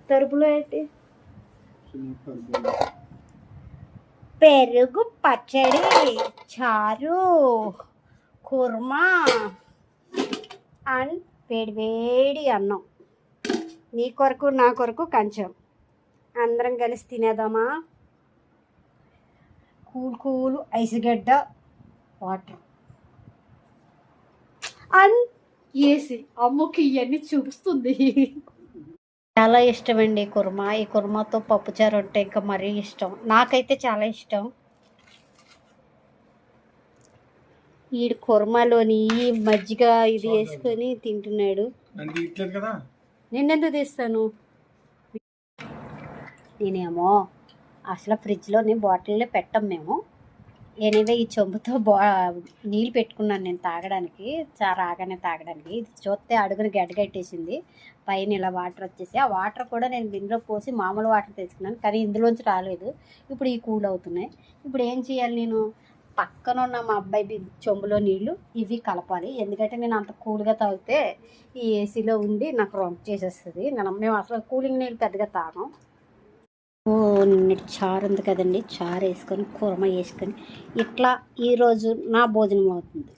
తరుపులో ఏంటి? పెరుగు పచ్చడి, చారు, కుర్మా అండ్ వేడి అన్నం. నీ కొరకు నా కొరకు కొంచెం అందరం కలిసి తినేద్దామా? కూల్ ఐసుగడ్డ, వాటర్ అండ్ ఏసి. అమ్మకి ఇవన్నీ చూపిస్తుంది. చాలా ఇష్టం అండి కుర్మా. ఈ కుర్మాతో పప్పుచారు ఉంటే ఇంకా మరీ ఇష్టం. నాకైతే చాలా ఇష్టం. ఈ కుర్మాలోని మజ్జిగ ఇది వేసుకొని తింటున్నాడు. నేనెందుకు తీస్తాను? నేనేమో అసలు ఫ్రిడ్జ్లోని బాటిల్లో పెట్టం మేము. ఎనివే ఈ చెంబుతో నీళ్ళు పెట్టుకున్నాను నేను తాగడానికి, రాగానే తాగడానికి. ఇది చూస్తే అడుగుని గడ్డగట్టేసింది, పైన ఇలా వాటర్ వచ్చేసి. ఆ వాటర్ కూడా నేను బిందులో పోసి మామూలు వాటర్ తెచ్చుకున్నాను, కానీ ఇందులోంచి రాలేదు. ఇప్పుడు ఈ కూల్ అవుతున్నాయి. ఇప్పుడు ఏం చేయాలి? నేను పక్కన ఉన్న మా అబ్బాయి చెంబులో నీళ్ళు ఇవి కలపాలి. ఎందుకంటే నేను అంత కూల్గా తాగితే ఈ ఏసీలో ఉండి నాకు రొంప చేసేస్తుంది. మేము అసలు కూలింగ్ నీళ్ళు పెద్దగా తాగం. నిన్నటి చారు ఉంది కదండి, చారు వేసుకొని కుర్మ వేసుకొని ఇట్లా ఈరోజు నా భోజనం అవుతుంది.